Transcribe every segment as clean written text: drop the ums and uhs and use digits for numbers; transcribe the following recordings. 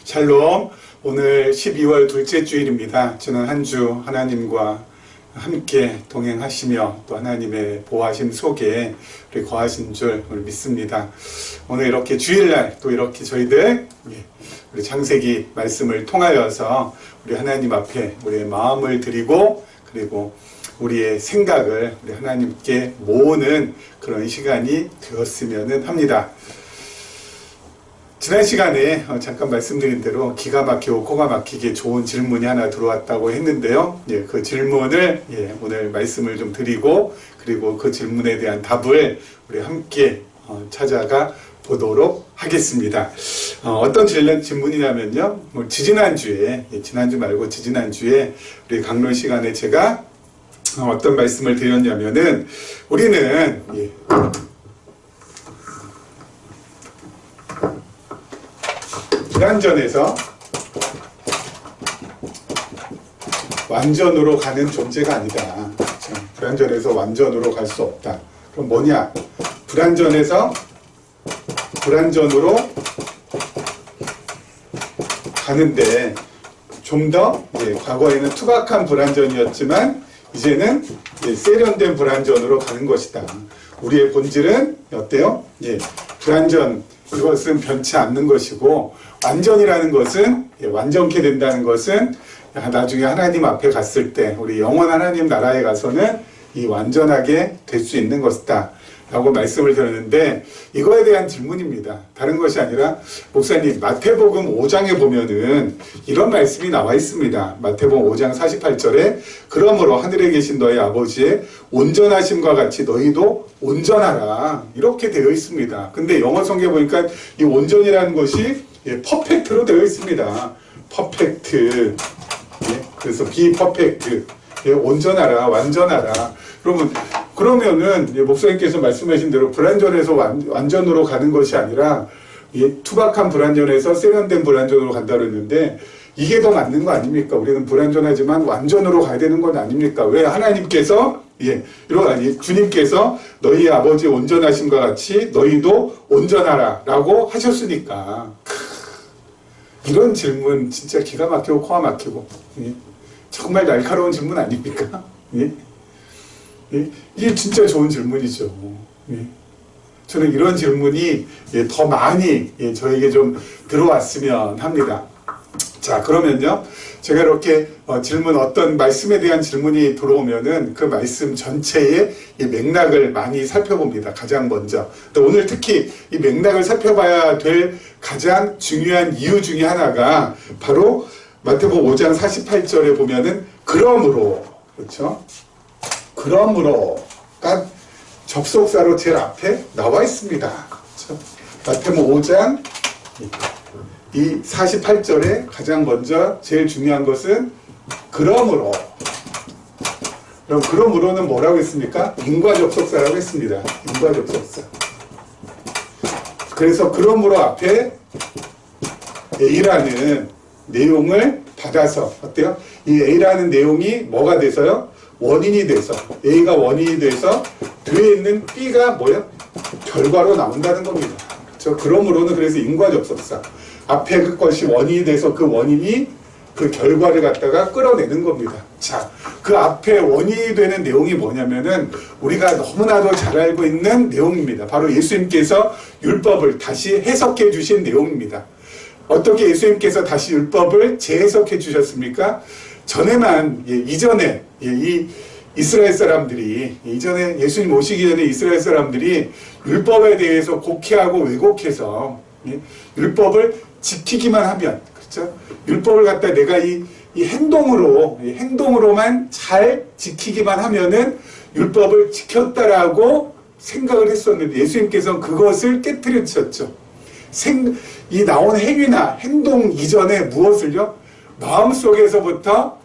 샬롬. 오늘 12월 둘째 주일입니다. 저는 한 주 하나님과 함께 동행하시며 또 하나님의 보호하심 속에 우리 거하신 줄 믿습니다. 오늘 이렇게 주일날 또 이렇게 저희들 우리 창세기 말씀을 통하여서 우리 하나님 앞에 우리의 마음을 드리고 그리고 우리의 생각을 우리 하나님께 모으는 그런 시간이 되었으면 합니다. 지난 시간에 잠깐 말씀드린 대로 기가 막히고 코가 막히게 좋은 질문이 하나 들어왔다고 했는데요. 그 질문을 오늘 말씀을 좀 드리고 그리고 그 질문에 대한 답을 우리 함께 찾아가 보도록 하겠습니다. 어떤 질문이냐면요. 지지난주에 지난주 말고 지지난주에 우리 강론 시간에 제가 어떤 말씀을 드렸냐면은 우리는 불완전에서 완전으로 가는 존재가 아니다. 불완전에서 완전으로 갈 수 없다. 그럼 뭐냐? 불완전에서 불완전으로 가는데 좀 더 과거에는 투박한 불완전이었지만 이제는 세련된 불완전으로 가는 것이다. 우리의 본질은 어때요? 불완전, 이것은 변치 않는 것이고 완전이라는 것은 완전케 된다는 것은 나중에 하나님 앞에 갔을 때 우리 영원 하나님 나라에 가서는 이 완전하게 될 수 있는 것이다 라고 말씀을 드렸는데 이거에 대한 질문입니다. 다른 것이 아니라 목사님 마태복음 5장에 보면은 이런 말씀이 나와 있습니다. 마태복음 5장 48절에 그러므로 하늘에 계신 너희 아버지의 온전하심과 같이 너희도 온전하라 이렇게 되어 있습니다. 근데 영어 성경에 보니까 이 온전이라는 것이 퍼펙트로 되어 있습니다. 퍼펙트. 그래서 be perfect. 온전하라, 완전하라. 그러면은 목사님께서 말씀하신 대로 불완전에서 완전으로 가는 것이 아니라 투박한 불완전에서 세련된 불완전으로 간다고 했는데 이게 더 맞는 거 아닙니까? 우리는 불완전하지만 완전으로 가야 되는 건 아닙니까? 왜 하나님께서 주님께서 너희 아버지 온전하심과 같이 너희도 온전하라 라고 하셨으니까 이런 질문 진짜 기가 막히고 코가 막히고 정말 날카로운 질문 아닙니까? 이게 진짜 좋은 질문이죠. 저는 이런 질문이 더 많이 저에게 좀 들어왔으면 합니다. 자, 그러면요. 제가 이렇게 어떤 말씀에 대한 질문이 들어오면은 그 말씀 전체의 이 맥락을 많이 살펴봅니다. 가장 먼저. 오늘 특히 이 맥락을 살펴봐야 될 가장 중요한 이유 중에 하나가 바로 마태복음 5장 48절에 보면은 그러므로, 그렇죠? 그러므로가 접속사로 제일 앞에 나와 있습니다. 그렇죠? 마태복음 5장 이 48절에 가장 먼저 제일 중요한 것은 그러므로. 그럼 그러므로는 뭐라고 했습니까? 인과 접속사라고 했습니다. 인과 접속사. 그래서 그러므로 앞에 A라는 내용을 받아서 어때요? 이 A라는 내용이 뭐가 돼서요? 원인이 돼서 A가 원인이 돼서 뒤에 있는 B가 뭐예요? 결과로 나온다는 겁니다. 그렇죠? 그러므로는 그래서 인과 접속사. 앞에 그것이 원인이 돼서 그 원인이 그 결과를 갖다가 끌어내는 겁니다. 자, 그 앞에 원인이 되는 내용이 뭐냐면은 우리가 너무나도 잘 알고 있는 내용입니다. 바로 예수님께서 율법을 다시 해석해 주신 내용입니다. 어떻게 예수님께서 다시 율법을 재해석해 주셨습니까? 전에만 이전에 이 이스라엘 사람들이 이전에 예수님 오시기 전에 이스라엘 사람들이 율법에 대해서 곡해하고 왜곡해서 율법을 지키기만 하면, 그렇죠? 율법을 갖다 내가 이 행동으로만 잘 지키기만 하면은 율법을 지켰다라고 생각을 했었는데 예수님께서는 그것을 깨트려주셨죠. 이 나온 행위나 행동 이전에 무엇을요? 마음속에서부터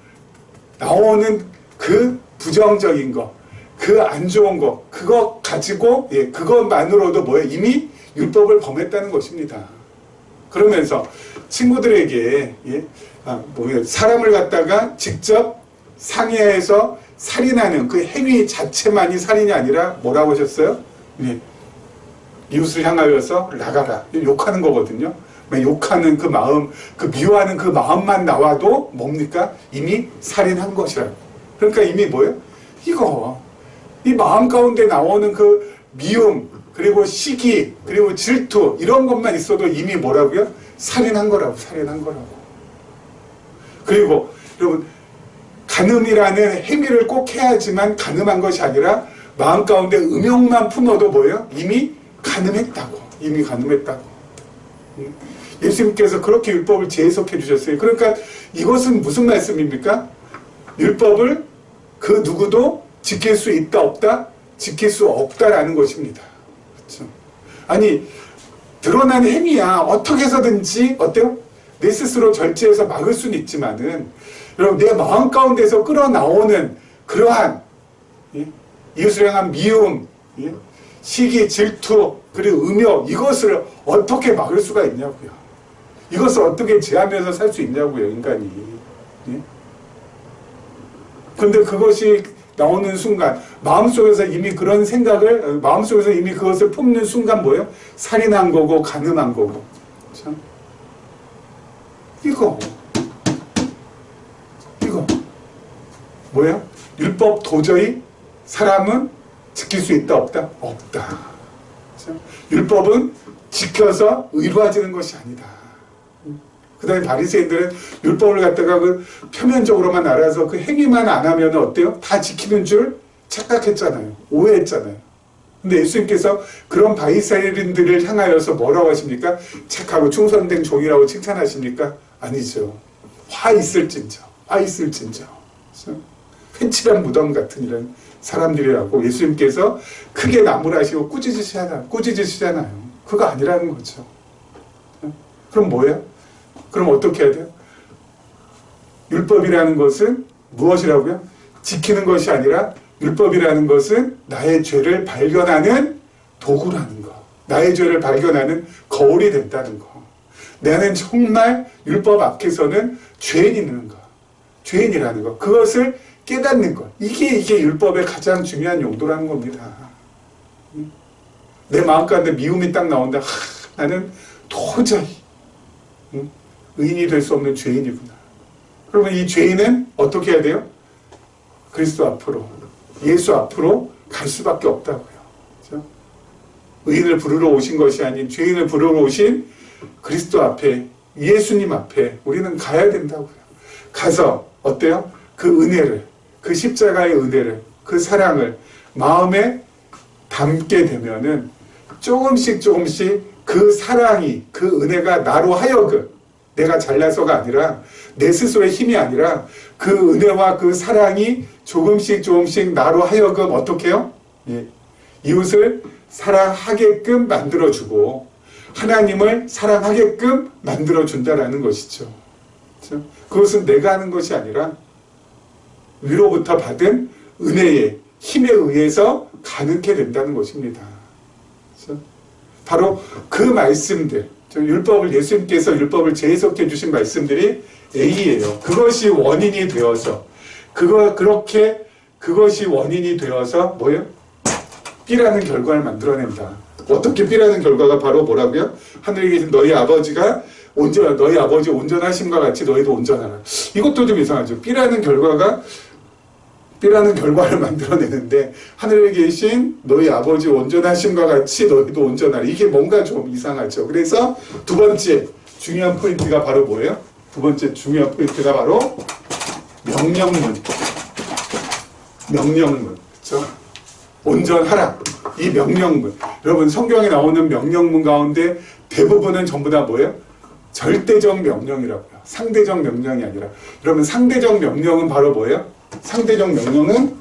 나오는 그 부정적인 거, 그 안 좋은 거, 그거 가지고 그것만으로도 뭐예요? 이미 율법을 범했다는 것입니다. 그러면서 친구들에게 사람을 갖다가 직접 상해해서 살인하는 그 행위 자체만이 살인이 아니라 뭐라고 하셨어요? 이웃을 향하여서 나가라. 욕하는 거거든요. 욕하는 그 마음, 그 미워하는 그 마음만 나와도 뭡니까? 이미 살인한 것이라. 그러니까 이미 뭐예요? 이거 이 마음 가운데 나오는 그 미움, 그리고 시기, 그리고 질투 이런 것만 있어도 이미 뭐라고요? 살인한 거라고, 살인한 거라고. 그리고 여러분 간음이라는 행위를 꼭 해야지만 간음한 것이 아니라 마음 가운데 음욕만 품어도 뭐예요? 이미 간음했다고. 이미 간음했다고. 예수님께서 그렇게 율법을 재해석해 주셨어요. 그러니까 이것은 무슨 말씀입니까? 율법을 그 누구도 지킬 수 있다 없다? 지킬 수 없다라는 것입니다. 그렇죠? 아니 드러난 행위야 어떻게 해서든지 어때요? 내 스스로 절제해서 막을 수는 있지만은 여러분 내 마음 가운데서 끌어나오는 그러한 이웃을 향한 미움, 시기, 질투, 그리고 음욕 이것을 어떻게 막을 수가 있냐고요. 이것을 어떻게 제하면서 살 수 있냐고요, 인간이. 그런데 그것이 나오는 순간 마음속에서 이미 그런 생각을 마음속에서 이미 그것을 품는 순간 뭐예요? 살인한 거고 간음한 거고. 그렇죠? 이거 뭐예요? 율법 도저히 사람은 지킬 수 있다 없다? 없다. 그렇죠? 율법은 지켜서 의로워지는 것이 아니다. 그 다음에 바리새인들은 율법을 갖다가 그 표면적으로만 알아서 그 행위만 안 하면 어때요? 다 지키는 줄 착각했잖아요. 오해했잖아요. 근데 예수님께서 그런 바리새인들을 향하여서 뭐라고 하십니까? 착하고 충성된 종이라고 칭찬하십니까? 아니죠. 화 있을진저. 횡칠한 무덤 같은 이런 사람들이라고 예수님께서 크게 나무라시고 꾸짖으시잖아요. 그거 아니라는 거죠. 그럼 뭐예요? 그럼 어떻게 해야 돼요? 율법이라는 것은 무엇이라고요? 지키는 것이 아니라 율법이라는 것은 나의 죄를 발견하는 도구라는 거. 나의 죄를 발견하는 거울이 된다는 거. 나는 정말 율법 앞에서는 죄인이라는 거. 죄인이라는 거. 그것을 깨닫는 것. 이게 율법의 가장 중요한 용도라는 겁니다. 내 마음 가운데 미움이 딱 나온다. 나는 도저히 의인이 될 수 없는 죄인이구나. 그러면 이 죄인은 어떻게 해야 돼요? 그리스도 앞으로, 예수 앞으로 갈 수밖에 없다고요. 그렇죠? 의인을 부르러 오신 것이 아닌 죄인을 부르러 오신 그리스도 앞에, 예수님 앞에 우리는 가야 된다고요. 가서 어때요? 그 은혜를, 그 십자가의 은혜를, 그 사랑을 마음에 담게 되면은 조금씩 그 사랑이, 그 은혜가 나로 하여금 내가 잘나서가 아니라 내 스스로의 힘이 아니라 그 은혜와 그 사랑이 조금씩 나로 하여금 어떻게 해요? 이웃을 사랑하게끔 만들어주고 하나님을 사랑하게끔 만들어준다라는 것이죠. 그렇죠? 그것은 내가 하는 것이 아니라 위로부터 받은 은혜의 힘에 의해서 가능케 된다는 것입니다. 그렇죠? 바로 그 말씀들, 예수님께서 율법을 재해석해 주신 말씀들이 A예요. 그것이 원인이 되어서 그것이 원인이 되어서 뭐예요? B라는 결과를 만들어낸다. 어떻게 B라는 결과가 바로 뭐라고요? 하늘에 계신 너희 아버지 온전하심과 같이 너희도 온전하라. 이것도 좀 이상하죠. B라는 결과를 만들어내는데 하늘에 계신 너희 아버지 온전하심과 같이 너희도 온전하라. 이게 뭔가 좀 이상하죠. 그래서 두 번째 중요한 포인트가 바로 뭐예요? 두 번째 중요한 포인트가 바로 명령문. 그렇죠? 온전하라. 이 명령문. 여러분 성경에 나오는 명령문 가운데 대부분은 전부 다 뭐예요? 절대적 명령이라고요. 상대적 명령이 아니라. 여러분 상대적 명령은 바로 뭐예요? 상대적 명령은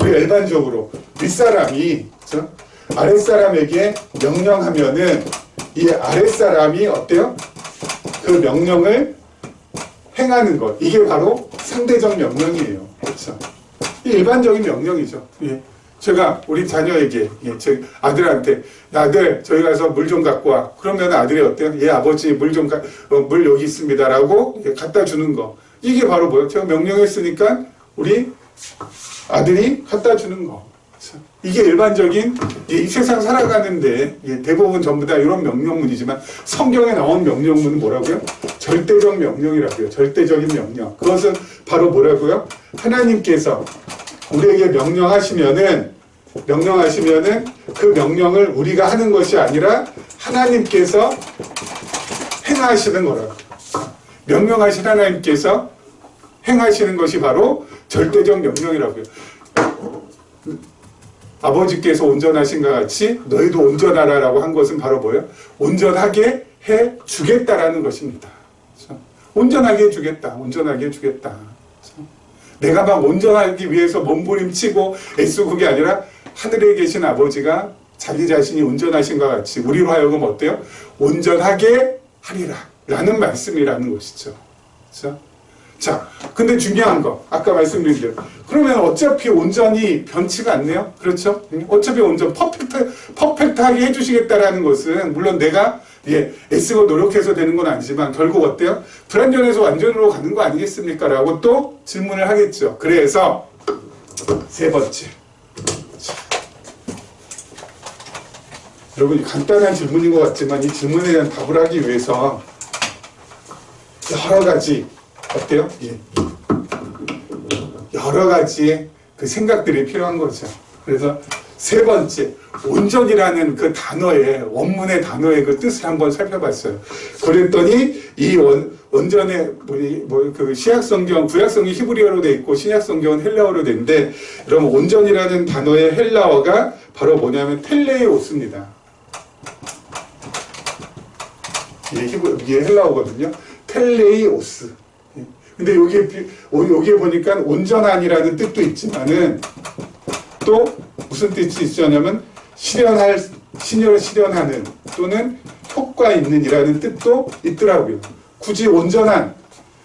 우리 일반적으로 윗사람이 그렇죠? 아랫사람에게 명령하면은 이 아랫사람이 어때요? 그 명령을 행하는 것. 이게 바로 상대적 명령이에요. 그렇죠? 이 일반적인 명령이죠. 예. 제가 우리 자녀에게, 제 아들한테, 아들, 저희 가서 물 좀 갖고 와. 그러면 아들이 어때요? 예, 아버지, 물 여기 있습니다. 라고 갖다 주는 거. 이게 바로 뭐예요? 제가 명령했으니까 우리 아들이 갖다 주는 거. 이게 일반적인 이 세상 살아가는데 대부분 전부 다 이런 명령문이지만 성경에 나온 명령문은 뭐라고요? 절대적 명령이라고요. 절대적인 명령. 그것은 바로 뭐라고요? 하나님께서 우리에게 명령하시면은 그 명령을 우리가 하는 것이 아니라 하나님께서 행하시는 거라고. 명령하신 하나님께서 행하시는 것이 바로 절대적 명령이라고요. 아버지께서 온전하신 것 같이 너희도 온전하라라고 한 것은 바로 뭐예요? 온전하게 해 주겠다라는 것입니다. 그렇죠? 온전하게 해주겠다. 온전하게 해주겠다. 그렇죠? 내가 막 온전하기 위해서 몸부림치고 애쓰고 그게 아니라 하늘에 계신 아버지가 자기 자신이 온전하신 것 같이 우리로 하여금 어때요? 온전하게 하리라 라는 말씀이라는 것이죠. 그렇죠? 자, 근데 중요한 거 아까 말씀드린 대로 그러면 어차피 온전히 변치가 않네요. 그렇죠? 어차피 온전 퍼펙트하게 해주시겠다라는 것은 물론 내가 애쓰고 노력해서 되는 건 아니지만 결국 어때요? 불완전해서 완전으로 가는 거 아니겠습니까? 라고 또 질문을 하겠죠. 그래서 세 번째, 여러분 간단한 질문인 것 같지만 이 질문에 대한 답을 하기 위해서 여러 가지 어때요? 여러 가지의 그 생각들이 필요한 거죠. 그래서 세 번째, 온전이라는 그 단어의, 원문의 단어의 그 뜻을 한번 살펴봤어요. 그랬더니 이 온전의, 그 신약성경, 구약성경 히브리어로 돼 있고 신약성경은 헬라어로 되는데, 여러분 온전이라는 단어의 헬라어가 바로 뭐냐면 텔레오스입니다. 이게 헬라어거든요. 텔레이오스. 근데 여기에 보니까 온전한이라는 뜻도 있지만은 또 무슨 뜻이 있냐면 실현하는 또는 효과 있는 이라는 뜻도 있더라고요. 굳이 온전한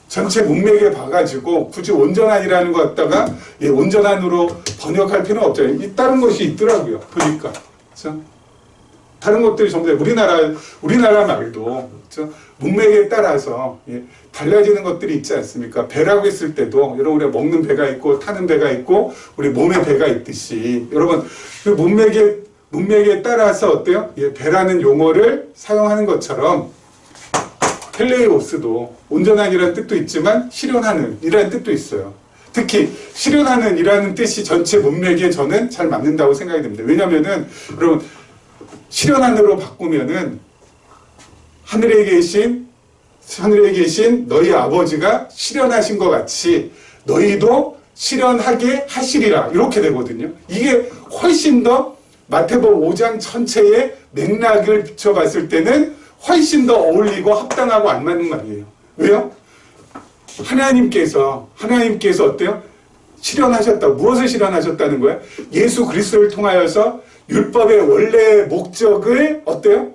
전체 문맥에 봐가지고 굳이 온전한이라는 것 갖다가 온전한으로 번역할 필요는 없잖아요. 다른 것이 있더라고요. 보니까. 그렇죠? 다른 것들이 전부 다 우리나라 말도 그렇죠? 문맥에 따라서 달라지는 것들이 있지 않습니까? 배라고 했을 때도 여러분 우리가 먹는 배가 있고 타는 배가 있고 우리 몸에 배가 있듯이 여러분 그 문맥에 따라서 어때요? 배라는 용어를 사용하는 것처럼 텔레오스도 온전한이라는 뜻도 있지만 실현하는 이라는 뜻도 있어요. 특히 실현하는 이라는 뜻이 전체 문맥에 저는 잘 맞는다고 생각이 됩니다. 왜냐면은 여러분 실현하는으로 바꾸면은 하늘에 계신 너희 아버지가 실현하신 것 같이 너희도 실현하게 하시리라 이렇게 되거든요. 이게 훨씬 더 마태복음 5장 전체의 맥락을 비춰봤을 때는 훨씬 더 어울리고 합당하고 안 맞는 말이에요. 왜요? 하나님께서 어때요? 실현하셨다. 무엇을 실현하셨다는 거예요? 예수 그리스도를 통하여서 율법의 원래 목적을 어때요?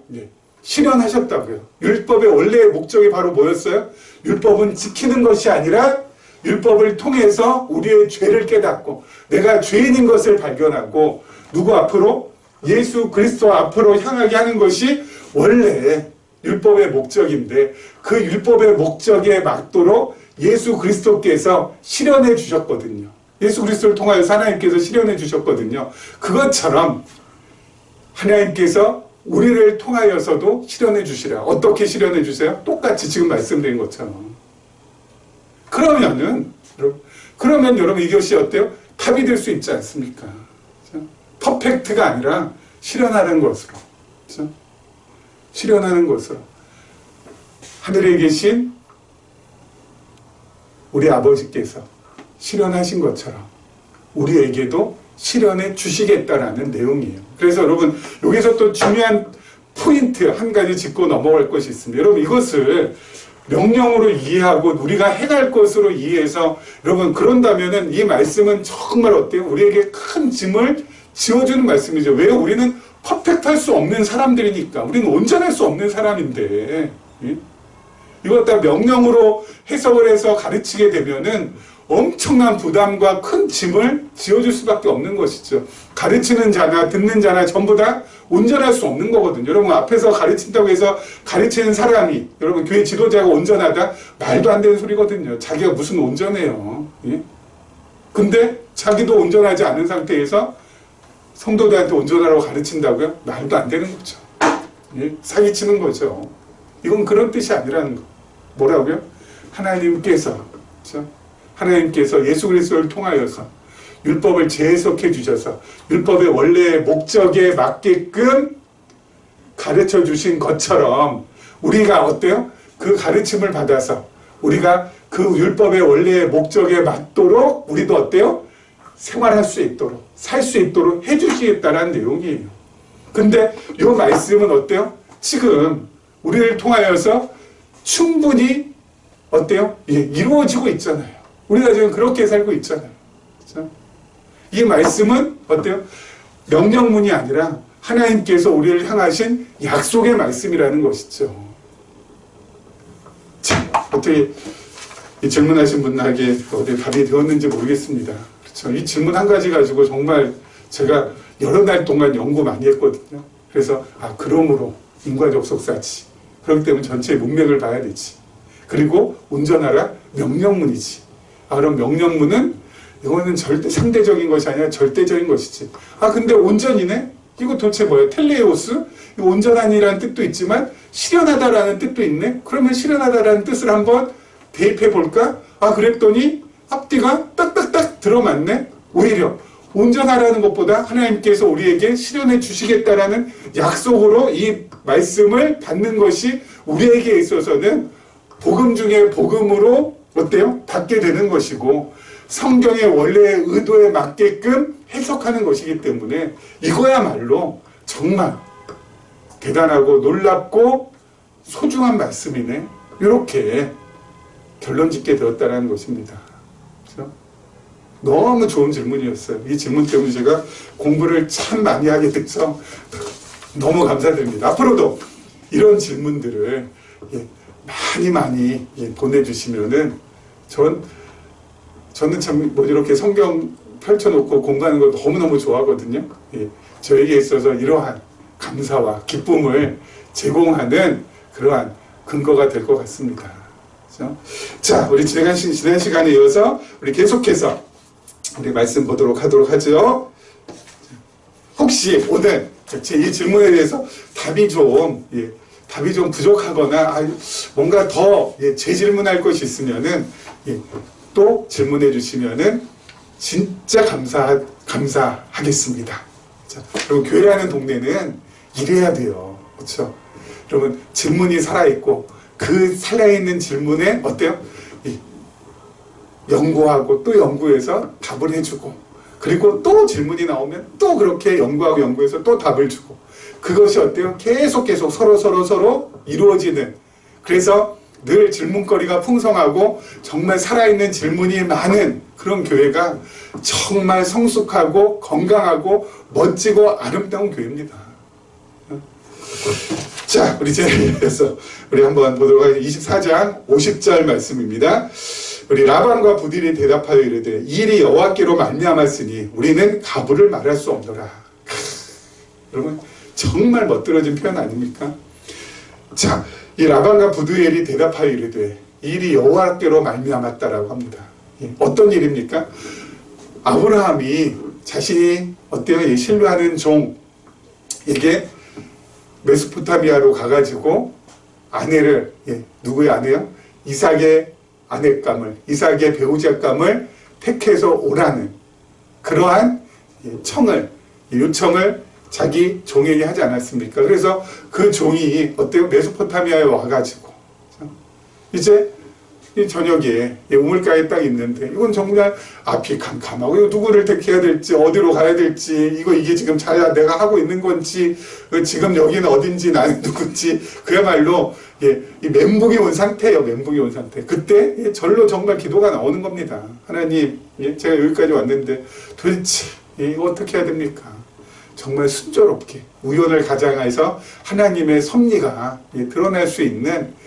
실현하셨다고요. 율법의 원래의 목적이 바로 뭐였어요? 율법은 지키는 것이 아니라 율법을 통해서 우리의 죄를 깨닫고 내가 죄인인 것을 발견하고 누구 앞으로? 예수 그리스도 앞으로 향하게 하는 것이 원래 율법의 목적인데 그 율법의 목적에 맞도록 예수 그리스도께서 실현해 주셨거든요. 예수 그리스도를 통하여서 하나님께서 실현해 주셨거든요. 그것처럼 하나님께서 우리를 통하여서도 실현해 주시라. 어떻게 실현해 주세요? 똑같이 지금 말씀드린 것처럼. 그러면 여러분 이것이 어때요? 답이 될 수 있지 않습니까? 그렇죠? 퍼펙트가 아니라 실현하는 것으로. 그렇죠? 실현하는 것으로. 하늘에 계신 우리 아버지께서 실현하신 것처럼 우리에게도 실현해 주시겠다라는 내용이에요. 그래서 여러분 여기서 또 중요한 포인트 한 가지 짚고 넘어갈 것이 있습니다. 여러분 이것을 명령으로 이해하고 우리가 해갈 것으로 이해해서 여러분 그런다면은 이 말씀은 정말 어때요? 우리에게 큰 짐을 지워주는 말씀이죠. 왜요? 우리는 퍼펙트할 수 없는 사람들이니까. 우리는 온전할 수 없는 사람인데 이것 다 명령으로 해석을 해서 가르치게 되면은 엄청난 부담과 큰 짐을 지어줄 수밖에 없는 것이죠. 가르치는 자나 듣는 자나 전부 다 온전할 수 없는 거거든요. 여러분 앞에서 가르친다고 해서 가르치는 사람이 여러분 교회 지도자가 온전하다? 말도 안 되는 소리거든요. 자기가 무슨 온전해요. 근데 자기도 온전하지 않은 상태에서 성도들한테 온전하라고 가르친다고요? 말도 안 되는 거죠. 예? 사기치는 거죠. 이건 그런 뜻이 아니라는 거. 뭐라고요? 하나님께서, 그렇죠? 하나님께서 예수 그리스도를 통하여서 율법을 재해석해 주셔서 율법의 원래의 목적에 맞게끔 가르쳐 주신 것처럼 우리가 어때요? 그 가르침을 받아서 우리가 그 율법의 원래의 목적에 맞도록 우리도 어때요? 생활할 수 있도록, 살 수 있도록 해주시겠다라는 내용이에요. 근데 이 말씀은 어때요? 지금 우리를 통하여서 충분히 어때요? 이루어지고 있잖아요. 우리가 지금 그렇게 살고 있잖아요. 그렇죠? 이 말씀은 어때요? 명령문이 아니라 하나님께서 우리를 향하신 약속의 말씀이라는 것이죠. 자, 어떻게 이 질문하신 분에게 어디 답이 되었는지 모르겠습니다. 그렇죠? 이 질문 한 가지 가지고 정말 제가 여러 날 동안 연구 많이 했거든요. 그래서 그러므로 인과적 속사지. 그렇기 때문에 전체 문맥을 봐야 되지. 그리고 운전하라 명령문이지. 그럼 명령문은 이거는 절대 상대적인 것이 아니라 절대적인 것이지. 근데 온전이네? 이거 도대체 뭐예요? 텔레오스? 이거 온전한이라는 뜻도 있지만 실현하다라는 뜻도 있네? 그러면 실현하다라는 뜻을 한번 대입해 볼까? 그랬더니 앞뒤가 딱딱딱 들어맞네? 오히려 온전하라는 것보다 하나님께서 우리에게 실현해 주시겠다라는 약속으로 이 말씀을 받는 것이 우리에게 있어서는 복음 중에 복음으로 어때요? 받게 되는 것이고 성경의 원래의 의도에 맞게끔 해석하는 것이기 때문에 이거야말로 정말 대단하고 놀랍고 소중한 말씀이네. 이렇게 결론 짓게 되었다는 것입니다. 그렇죠? 너무 좋은 질문이었어요. 이 질문 때문에 제가 공부를 참 많이 하게 돼서 너무 감사드립니다. 앞으로도 이런 질문들을 많이 보내주시면은 저는 참 이렇게 성경 펼쳐놓고 공부하는 걸 너무너무 좋아하거든요. 저에게 있어서 이러한 감사와 기쁨을 제공하는 그러한 근거가 될 것 같습니다. 그렇죠? 자, 우리 지난 시간에 이어서 우리 계속해서 우리 말씀 보도록 하도록 하죠. 혹시 오늘 제 이 질문에 대해서 답이 좀 부족하거나 뭔가 더 재질문할 것이 있으면은 또 질문해 주시면은 진짜 감사하겠습니다. 자, 그리고 교회라는 동네는 이래야 돼요. 그렇죠? 여러분 질문이 살아있고 그 살아있는 질문에 어때요? 연구하고 또 연구해서 답을 해주고 그리고 또 질문이 나오면 또 그렇게 연구하고 연구해서 또 답을 주고 그것이 어때요? 계속 서로 이루어지는 그래서 늘 질문거리가 풍성하고 정말 살아있는 질문이 많은 그런 교회가 정말 성숙하고 건강하고 멋지고 아름다운 교회입니다. 자, 우리 제에서 우리 한번 보도록 하겠습니다. 24장 50절 말씀입니다. 우리 라반과 부딜이 대답하여 이르되 이 일이 여호와께로 말미암았으니 우리는 가부를 말할 수 없노라. 여러분 정말 멋들어진 표현 아닙니까? 자, 이 라반과 부두엘이 대답하여 이르되 이 일이 여호와께로 말미암았다라고 합니다. 어떤 일입니까? 아브라함이 자신이 어때요? 신뢰하는 종에게 메소포타미아로 가가지고 아내를 누구의 아내요? 이삭의 아내감을 이삭의 배우자감을 택해서 오라는 그러한 요청을 자기 종에게 하지 않았습니까? 그래서 그 종이 어때요? 메소포타미아에 와가지고 이제 이 저녁에 우물가에 딱 있는데 이건 정말 앞이 캄캄하고 이거 누구를 택해야 될지 어디로 가야 될지 이게 지금 내가 하고 있는 건지 지금 여기는 어딘지 나는 누군지 그야말로 이 멘붕이 온 상태예요. 멘붕이 온 상태. 그때 절로 정말 기도가 나오는 겁니다. 하나님 제가 여기까지 왔는데 도대체 이거 어떻게 해야 됩니까? 정말 순조롭게 우연을 가장해서 하나님의 섭리가 드러날 수 있는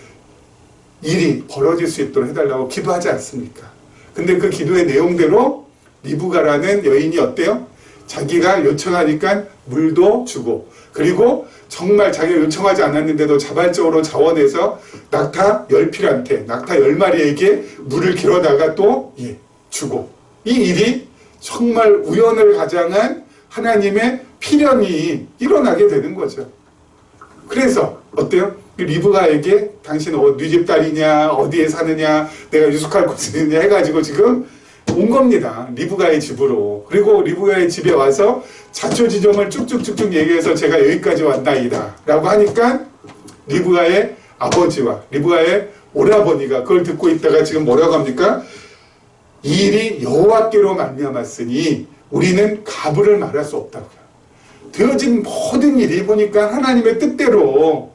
일이 벌어질 수 있도록 해달라고 기도하지 않습니까? 근데 그 기도의 내용대로 리브가라는 여인이 어때요? 자기가 요청하니까 물도 주고 그리고 정말 자기가 요청하지 않았는데도 자발적으로 자원해서 낙타 10필한테 낙타 10마리에게 물을 길어다가 또 주고 이 일이 정말 우연을 가장한 하나님의 필연이 일어나게 되는 거죠. 그래서 어때요? 리브가에게 당신 네 집 딸이냐, 어디에 사느냐, 내가 유숙할 곳이 있느냐 해가지고 지금 온 겁니다. 리브가의 집으로. 그리고 리브가의 집에 와서 자초지종을 쭉쭉쭉쭉 얘기해서 제가 여기까지 왔나이다 라고 하니까 리브가의 아버지와 리브가의 오라버니가 그걸 듣고 있다가 지금 뭐라고 합니까? 이 일이 여호와께로 말미암았으니 우리는 가부를 말할 수 없다고요. 되어진 모든 일이 보니까 하나님의 뜻대로,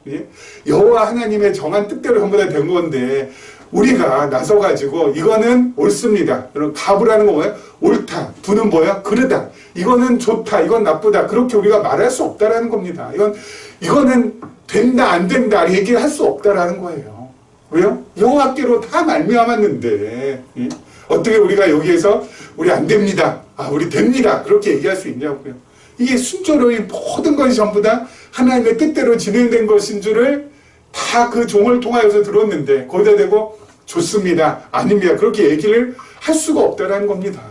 여호와 하나님의 정한 뜻대로 전부 다 된 건데 우리가 나서가지고 이거는 옳습니다. 여러분, 가부라는 거 뭐예요? 옳다. 부는 뭐야? 그르다. 이거는 좋다. 이건 나쁘다. 그렇게 우리가 말할 수 없다라는 겁니다. 이거는 된다, 안 된다 얘기할 수 없다라는 거예요. 왜요? 여호와께로 다 말미암았는데 어떻게 우리가 여기에서 우리 안 됩니다. 우리 됩니다. 그렇게 얘기할 수 있냐고요. 이게 순조로이 모든 것이 전부 다 하나님의 뜻대로 진행된 것인 줄을 다 그 종을 통하여서 들었는데 거기다 대고 좋습니다. 아닙니다. 그렇게 얘기를 할 수가 없다라는 겁니다.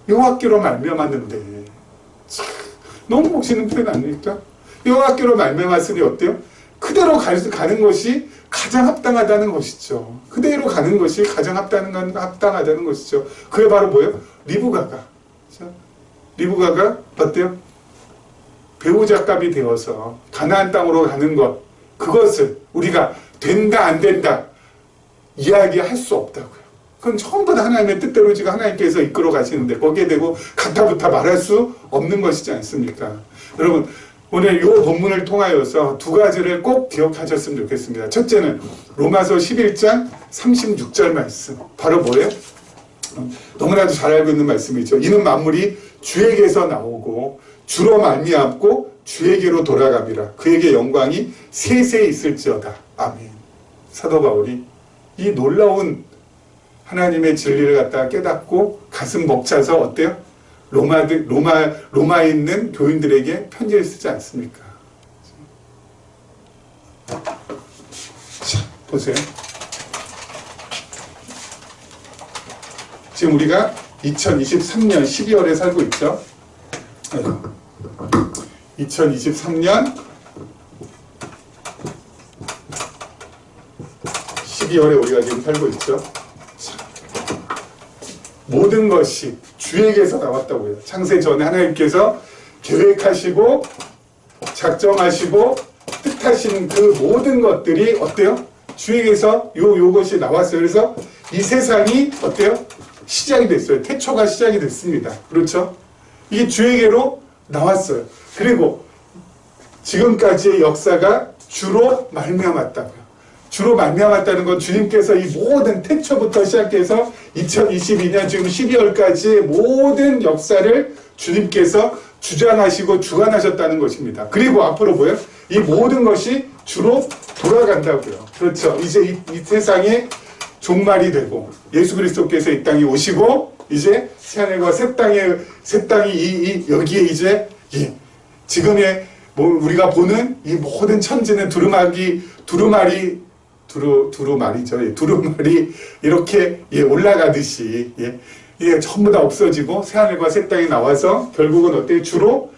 여호와께로 말미암았는데 너무 멋있는 표현 아닙니까? 여호와께로 말미암았으니 어때요? 그대로 가는 것이 가장 합당하다는 것이죠. 그대로 가는 것이 가장 합당하다는 것이죠. 그게 바로 뭐예요? 리브가가 어때요? 배우자감이 되어서 가나안 땅으로 가는 것, 그것을 우리가 된다 안 된다 이야기할 수 없다고요. 그건 전부 다 하나님의 뜻대로 지금 하나님께서 이끌어 가시는데 거기에 대고 가타부타 말할 수 없는 것이지 않습니까? 여러분, 오늘 이 본문을 통하여서 두 가지를 꼭 기억하셨으면 좋겠습니다. 첫째는 로마서 11장 36절 말씀. 바로 뭐예요? 너무나도 잘 알고 있는 말씀이죠. 이는 만물이 주에게서 나오고 주로 말미암고 주에게로 돌아갑니다. 그에게 영광이 세세히 있을지어다. 아멘. 사도 바울이 이 놀라운 하나님의 진리를 갖다가 깨닫고 가슴 벅차서 어때요? 로마에 있는 교인들에게 편지를 쓰지 않습니까? 자, 보세요. 지금 우리가 2023년 12월에 살고 있죠. 2023년 12월에 우리가 지금 살고 있죠. 모든 것이 주에게서 나왔다고요. 창세 전에 하나님께서 계획하시고 작정하시고 뜻하신 그 모든 것들이 어때요? 주에게서 요것이 나왔어요. 그래서 이 세상이 어때요? 시작이 됐어요. 태초가 시작이 됐습니다. 그렇죠? 이게 주에게로 나왔어요. 그리고 지금까지의 역사가 주로 말미암았다고요. 주로 말미암았다는 건 주님께서 이 모든 태초부터 시작해서 2022년 지금 12월까지의 모든 역사를 주님께서 주장하시고 주관하셨다는 것입니다. 그리고 앞으로 뭐예요? 이 모든 것이 주로 돌아간다고요. 그렇죠. 이제 이 세상의 종말이 되고 예수 그리스도께서 이 땅에 오시고 이제 새하늘과 새 땅이 여기에 이제 지금의 우리가 보는 이 모든 천지는 두루마리 이렇게 올라가듯이 이게 전부 다 없어지고 새하늘과 새 땅이 나와서 결국은 어때요? 주로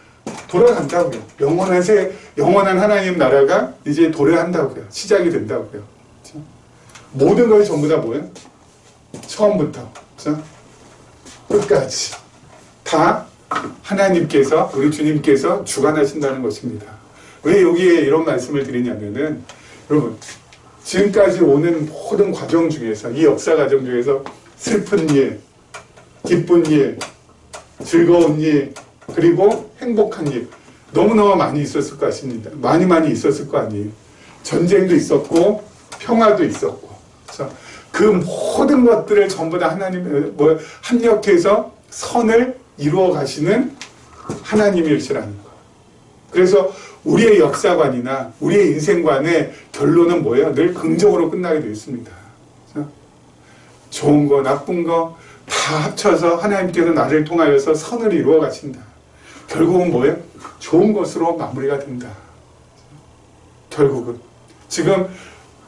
돌아간다고요. 영원한 하나님 나라가 이제 도래한다고요. 시작이 된다고요. 그렇죠? 모든 것이 전부 다 뭐예요? 처음부터 그렇죠? 끝까지 다 하나님께서 우리 주님께서 주관하신다는 것입니다. 왜 여기에 이런 말씀을 드리냐면은 여러분 지금까지 오는 모든 과정 중에서 이 역사 과정 중에서 슬픈 일, 기쁜 일, 즐거운 일, 그리고 행복한 일 너무너무 많이 있었을 것 같습니다. 많이 있었을 거 아니에요. 전쟁도 있었고 평화도 있었고 그래서 그 모든 것들을 전부 다 하나님 합력해서 선을 이루어 가시는 하나님일시라는 거. 그래서 우리의 역사관이나 우리의 인생관의 결론은 뭐예요? 늘 긍정으로 끝나게 되어 있습니다. 좋은 거, 나쁜 거 다 합쳐서 하나님께서 나를 통하여서 선을 이루어 가신다. 결국은 뭐예요? 좋은 것으로 마무리가 된다. 결국은. 지금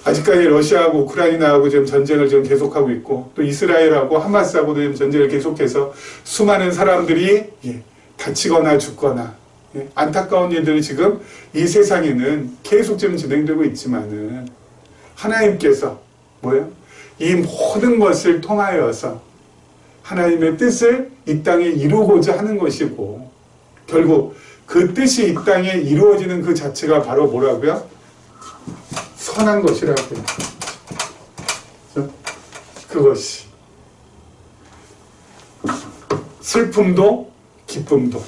아직까지 러시아하고 우크라이나하고 지금 전쟁을 지금 계속하고 있고 또 이스라엘하고 하마스하고도 지금 전쟁을 계속해서 수많은 사람들이 다치거나 죽거나, 예? 안타까운 일들이 지금 이 세상에는 계속 지금 진행되고 있지만은 하나님께서 뭐예요? 이 모든 것을 통하여서 하나님의 뜻을 이 땅에 이루고자 하는 것이고, 결국 그 뜻이 이 땅에 이루어지는 그 자체가 바로 뭐라고요? 선한 것이라고요. 그것이 슬픔도 기쁨도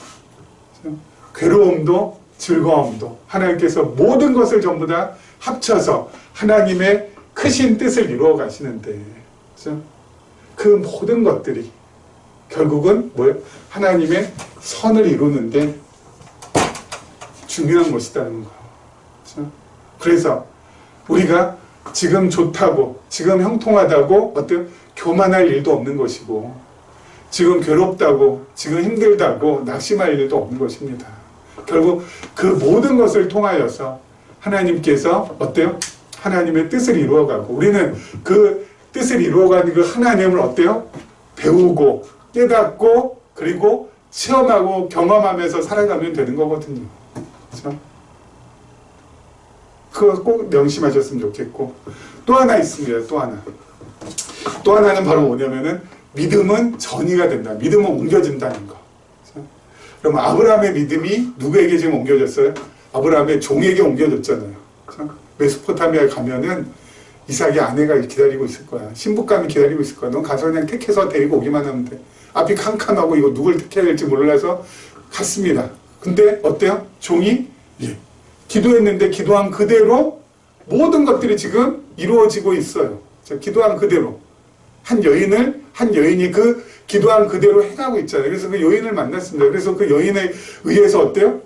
괴로움도 즐거움도 하나님께서 모든 것을 전부 다 합쳐서 하나님의 크신 뜻을 이루어 가시는데, 그 모든 것들이 결국은 뭐예요? 하나님의 선을 이루는데 중요한 것이라는 거. 그래서 우리가 지금 좋다고, 지금 형통하다고 어떤 교만할 일도 없는 것이고, 지금 괴롭다고, 지금 힘들다고 낙심할 일도 없는 것입니다. 결국 그 모든 것을 통하여서 하나님께서 어때요? 하나님의 뜻을 이루어가고, 우리는 그 뜻을 이루어가는 그 하나님을 어때요? 배우고 깨닫고 그리고 체험하고 경험하면서 살아가면 되는 거거든요. 그렇죠? 그거 꼭 명심하셨으면 좋겠고, 또 하나 있습니다. 또 하나는 바로 뭐냐면은 믿음은 전이가 된다. 믿음은 옮겨진다는 거. 그렇죠? 그럼 아브라함의 믿음이 누구에게 지금 옮겨졌어요? 아브라함의 종에게 옮겨졌잖아요. 그렇죠? 메소포타미아에 가면은 이삭의 아내가 기다리고 있을 거야. 신부감이 기다리고 있을 거야. 넌 가서 그냥 택해서 데리고 오기만 하면 돼. 앞이 캄캄하고 이거 누굴 택해야 될지 몰라서 갔습니다. 근데 어때요? 종이 기도했는데 기도한 그대로 모든 것들이 지금 이루어지고 있어요. 자, 기도한 그대로 한 여인이 그 기도한 그대로 행하고 있잖아요. 그래서 그 여인을 만났습니다. 그래서 그 여인에 의해서 어때요?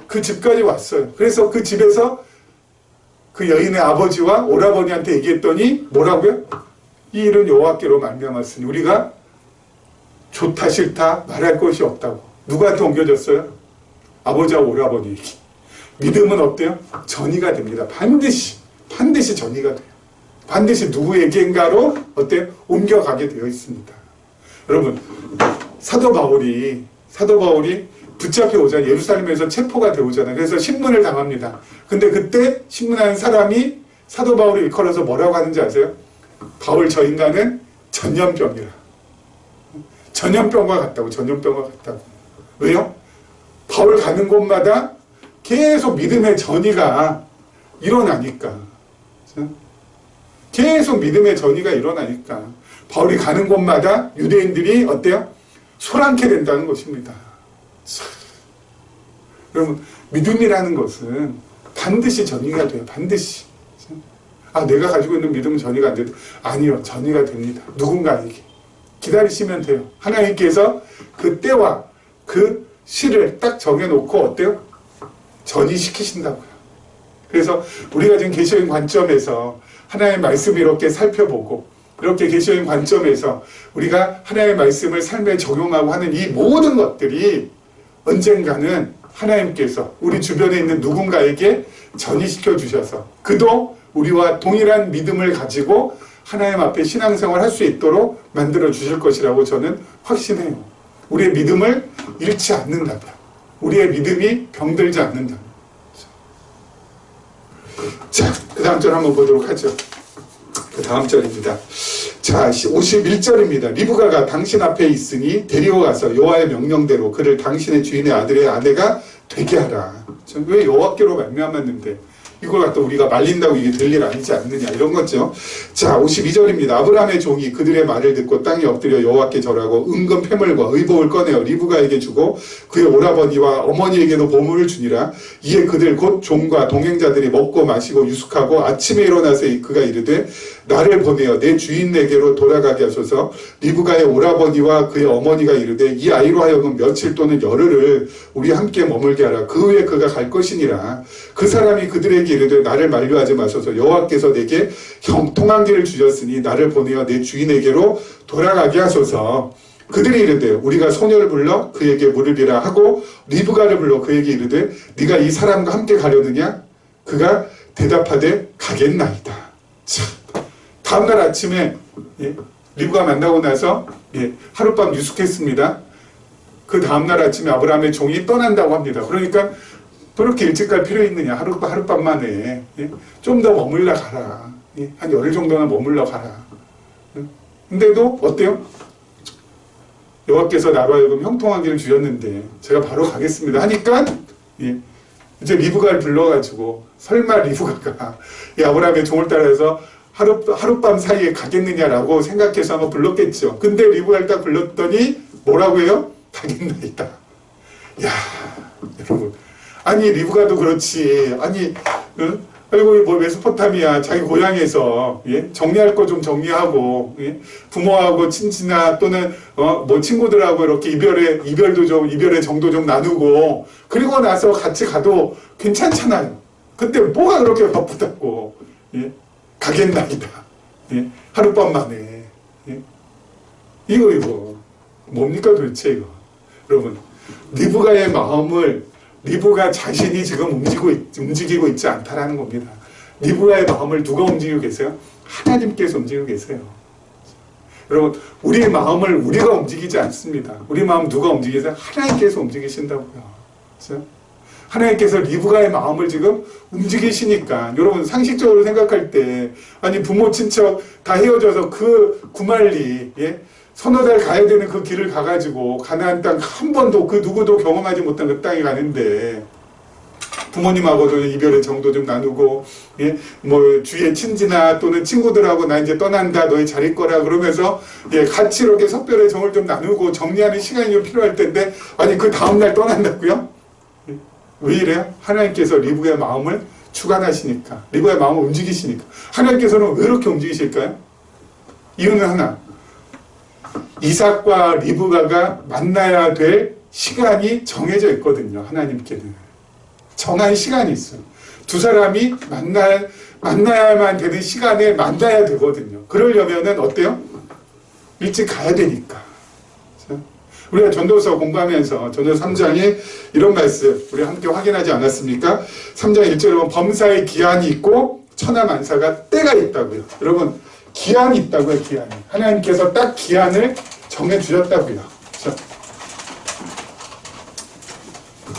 그 집까지 왔어요. 그래서 그 집에서 그 여인의 아버지와 오라버니한테 얘기했더니 뭐라고요? 이 일은 여호와께로 말미암았으니 우리가 좋다 싫다 말할 것이 없다고. 누구한테 옮겨졌어요? 아버지와 오라버니에게. 믿음은 어때요? 전이가 됩니다. 반드시 전이가 돼요. 반드시 누구에게인가로 어때요? 옮겨가게 되어 있습니다. 여러분, 사도 바울이 붙잡혀 오잖아요. 예루살렘에서 체포가 되오잖아요. 그래서 신문을 당합니다. 근데 그때 신문하는 사람이 사도 바울을 일컬어서 뭐라고 하는지 아세요? 바울 저 인간은 전염병이라. 전염병과 같다고. 왜요? 바울 가는 곳마다 계속 믿음의 전이가 일어나니까. 계속 믿음의 전이가 일어나니까 바울이 가는 곳마다 유대인들이 어때요? 소란케 된다는 것입니다. 여러분, 믿음이라는 것은 반드시 전이가 돼요. 반드시. 내가 가지고 있는 믿음은 전이가 안 돼도 아니요. 전이가 됩니다. 누군가에게. 기다리시면 돼요. 하나님께서 그 때와 그 시를 딱 정해놓고 어때요? 전이시키신다고요. 그래서 우리가 지금 계시적인 관점에서 하나님의 말씀을 이렇게 살펴보고 이렇게 계시적인 관점에서 우리가 하나님의 말씀을 삶에 적용하고 하는 이 모든 것들이 언젠가는 하나님께서 우리 주변에 있는 누군가에게 전이시켜 주셔서 그도 우리와 동일한 믿음을 가지고 하나님 앞에 신앙생활 할 수 있도록 만들어 주실 것이라고 저는 확신해요. 우리의 믿음을 잃지 않는다면, 우리의 믿음이 병들지 않는다면. 자, 그 다음 절 한번 보도록 하죠. 그 다음 절입니다. 자, 51절입니다. 리브가가 당신 앞에 있으니 데리고 가서 여호와의 명령대로 그를 당신의 주인의 아들의 아내가 되게 하라. 왜 여호와께로 말미암았는데 이걸 갖다 우리가 말린다고 이게 될 일 아니지 않느냐 이런 거죠. 자, 52절입니다. 아브라함의 종이 그들의 말을 듣고 땅에 엎드려 여호와께 절하고 은금 패물과 의복을 꺼내어 리브가에게 주고 그의 오라버니와 어머니에게도 보물을 주니라. 이에 그들 곧 종과 동행자들이 먹고 마시고 유숙하고 아침에 일어나서 그가 이르되 나를 보내어 내 주인에게로 돌아가게 하소서. 리브가의 오라버니와 그의 어머니가 이르되 이 아이로 하여금 며칠 또는 열흘을 우리 함께 머물게 하라. 그 후에 그가 갈 것이니라. 그 사람이 그들에게 이르되 나를 만류하지 마소서. 여호와께서 내게 형통한 길을 주셨으니 나를 보내어 내 주인에게로 돌아가게 하소서. 그들이 이르되 우리가 소녀를 불러 그에게 물으리라 하고 리브가를 불러 그에게 이르되 네가 이 사람과 함께 가려느냐? 그가 대답하되 가겠나이다. 참. 다음날 아침에 리브가 만나고 나서 하룻밤 유숙했습니다. 그 다음날 아침에 아브라함의 종이 떠난다고 합니다. 그러니까 그렇게 일찍 갈 필요 있느냐. 하룻밤 만에. 예? 좀 더 머물러 가라. 예? 한 열흘 정도는 머물러 가라. 예? 근데도 어때요? 여호와께서 나로 하여금 형통한 길을 주셨는데 제가 바로 가겠습니다 하니까 예? 이제 리브가를 불러가지고 설마 리브가가 이 아브라함의 종을 따라서 하룻밤 사이에 가겠느냐라고 생각해서 한번 불렀겠죠. 근데 리브가를 딱 불렀더니 뭐라고 해요? 가겠나이다. 야, 여러분. 아니, 리브가도 그렇지. 아니, 응? 아이고, 뭐, 메소포타미아, 자기 고향에서, 예? 정리할 거 좀 정리하고, 예? 부모하고 친지나 또는, 뭐, 친구들하고 이렇게 이별의 정도 좀 나누고, 그리고 나서 같이 가도 괜찮잖아요. 근데 뭐가 그렇게 바쁘다고, 예? 가겠나이다. 예? 하룻밤 만에. 예? 이거. 뭡니까 도대체 이거. 여러분, 리브가의 마음을 리브가 자신이 지금 움직이고 있지 않다라는 겁니다. 리브가의 마음을 누가 움직이고 계세요? 하나님께서 움직이고 계세요. 여러분, 우리의 마음을 우리가 움직이지 않습니다. 우리 마음 누가 움직이세요? 하나님께서 움직이신다고요. 그렇죠? 하나님께서 리브가의 마음을 지금 움직이시니까 여러분 상식적으로 생각할 때 아니 부모 친척 다 헤어져서 그 구말리 예? 서너 달 가야 되는 그 길을 가가지고 가나안 땅 한 번도 그 누구도 경험하지 못한 그 땅에 가는데 부모님하고도 이별의 정도 좀 나누고 예? 뭐 주위의 친지나 또는 친구들하고 나 이제 떠난다 너희 잘 있거라 그러면서 예? 같이 이렇게 석별의 정을 좀 나누고 정리하는 시간이 좀 필요할 텐데 아니 그 다음날 떠난다고요? 예? 왜 이래요? 하나님께서 리브가의 마음을 주관하시니까 리브가의 마음을 움직이시니까 하나님께서는 왜 이렇게 움직이실까요? 이유는 하나 이삭과 리브가가 만나야 될 시간이 정해져 있거든요. 하나님께는. 정한 시간이 있어요. 두 사람이 만나야만 되는 시간에 만나야 되거든요. 그러려면은 어때요? 일찍 가야 되니까. 그렇죠? 우리가 전도서 공부하면서 전도서 3장에 이런 말씀 우리 함께 확인하지 않았습니까? 3장 1절에 보면 범사의 기한이 있고 천하만사가 때가 있다고요. 여러분 기한이 있다고요. 기한이. 하나님께서 딱 기한을 정해주셨다고요. 그렇죠?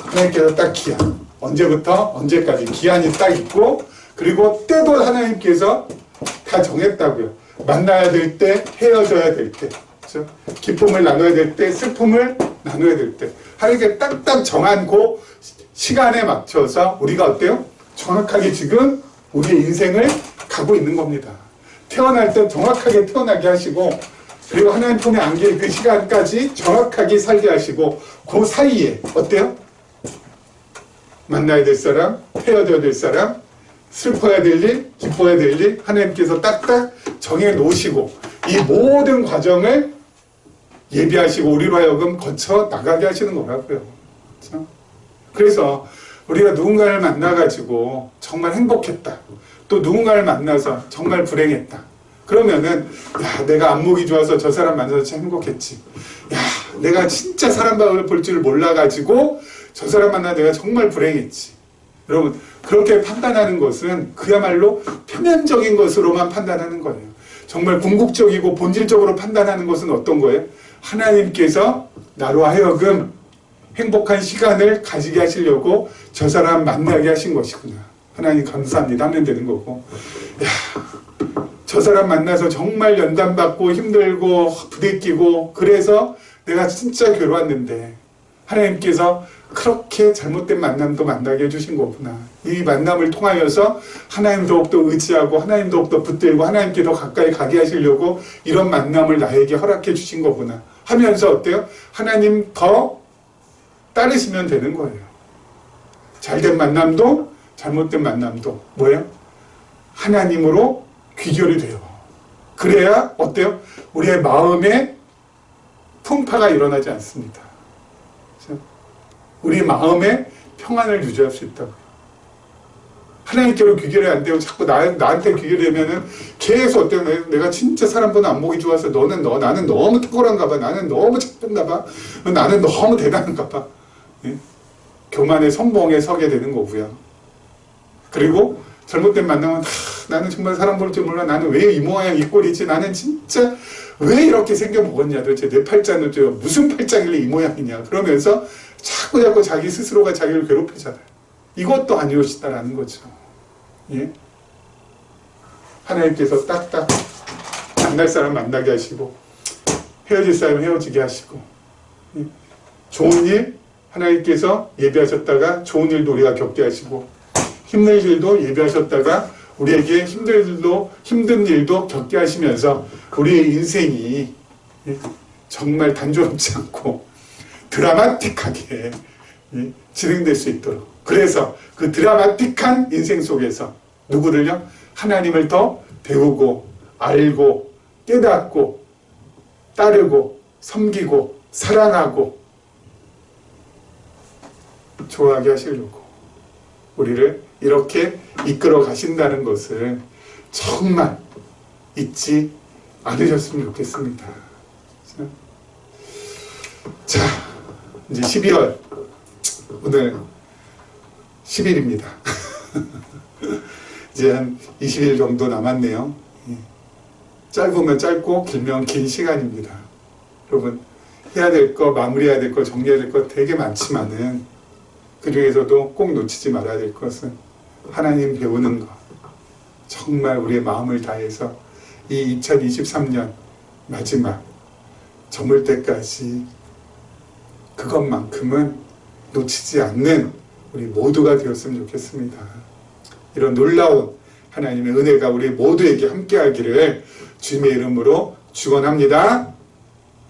하나님께서 딱 기한. 언제부터 언제까지 기한이 딱 있고 그리고 때도 하나님께서 다 정했다고요. 만나야 될 때, 헤어져야 될 때. 그렇죠? 기쁨을 나눠야 될 때, 슬픔을 나눠야 될 때. 하나님께 딱딱 정한 그 시간에 맞춰서 우리가 어때요? 정확하게 지금 우리의 인생을 가고 있는 겁니다. 태어날 때 정확하게 태어나게 하시고 그리고 하나님 품에 안길 그 시간까지 정확하게 살게 하시고 그 사이에 어때요? 만나야 될 사람, 헤어져야 될 사람, 슬퍼야 될 일, 기뻐야 될 일 하나님께서 딱딱 정해 놓으시고 이 모든 과정을 예비하시고 우리로 하여금 거쳐 나가게 하시는 거라고요. 그렇죠? 그래서 우리가 누군가를 만나가지고 정말 행복했다. 또 누군가를 만나서 정말 불행했다. 그러면은 야 내가 안목이 좋아서 저 사람 만나서 참 행복했지. 야 내가 진짜 사람을 볼 줄 몰라가지고 저 사람 만나 내가 정말 불행했지. 여러분 그렇게 판단하는 것은 그야말로 표면적인 것으로만 판단하는 거예요. 정말 궁극적이고 본질적으로 판단하는 것은 어떤 거예요? 하나님께서 나로 하여금 행복한 시간을 가지게 하시려고 저 사람 만나게 하신 것이구나. 하나님 감사합니다 하면 되는 거고 야, 저 사람 만나서 정말 연단받고 힘들고 부대끼고 그래서 내가 진짜 괴로웠는데 하나님께서 그렇게 잘못된 만남도 만나게 해주신 거구나. 이 만남을 통하여서 하나님 더욱더 의지하고 하나님 더욱더 붙들고 하나님께 더 가까이 가게 하시려고 이런 만남을 나에게 허락해 주신 거구나 하면서 어때요? 하나님 더 따르시면 되는 거예요. 잘된 만남도 잘못된 만남도 뭐예요? 하나님으로 귀결이 돼요. 그래야 어때요? 우리의 마음에 풍파가 일어나지 않습니다. 우리 마음에 평안을 유지할 수 있다고요. 하나님께로 귀결이 안 되고 자꾸 나한테 귀결이 되면은 계속 어때요? 내가 진짜 사람 보는 안목이 좋아서 나는 너무 탁월한가 봐. 나는 너무 착한가 봐. 나는 너무 대단한가 봐. 예? 교만의 선봉에 서게 되는 거고요. 그리고 잘못된 만나면 나는 정말 사람 볼 줄 몰라. 나는 왜 이 모양 이 꼴이지. 나는 진짜 왜 이렇게 생겨먹었냐. 도대체 내 팔자는 무슨 팔자길래 이 모양이냐. 그러면서 자꾸 자기 스스로가 자기를 괴롭히잖아요. 이것도 아니오시다라는 거죠. 예? 하나님께서 딱딱 만날 사람 만나게 하시고 헤어질 사람 헤어지게 하시고, 예? 좋은 일 하나님께서 예비하셨다가 좋은 일도 우리가 겪게 하시고, 힘든 일도 예비하셨다가 우리에게 힘든 일도 겪게 하시면서 우리의 인생이 정말 단조롭지 않고 드라마틱하게 진행될 수 있도록, 그래서 그 드라마틱한 인생 속에서 누구를요? 하나님을 더 배우고 알고 깨닫고 따르고 섬기고 사랑하고 좋아하게 하시려고 우리를 이렇게 이끌어 가신다는 것을 정말 잊지 않으셨으면 좋겠습니다. 자, 이제 12월, 오늘 10일입니다. 이제 한 20일 정도 남았네요. 짧으면 짧고 길면 긴 시간입니다. 여러분, 해야 될 거, 마무리해야 될 거, 정리해야 될 거 되게 많지만은 그 중에서도 꼭 놓치지 말아야 될 것은 하나님 배우는 것. 정말 우리의 마음을 다해서 이 2023년 마지막 저물 때까지 그것만큼은 놓치지 않는 우리 모두가 되었으면 좋겠습니다. 이런 놀라운 하나님의 은혜가 우리 모두에게 함께하기를 주님의 이름으로 축원합니다.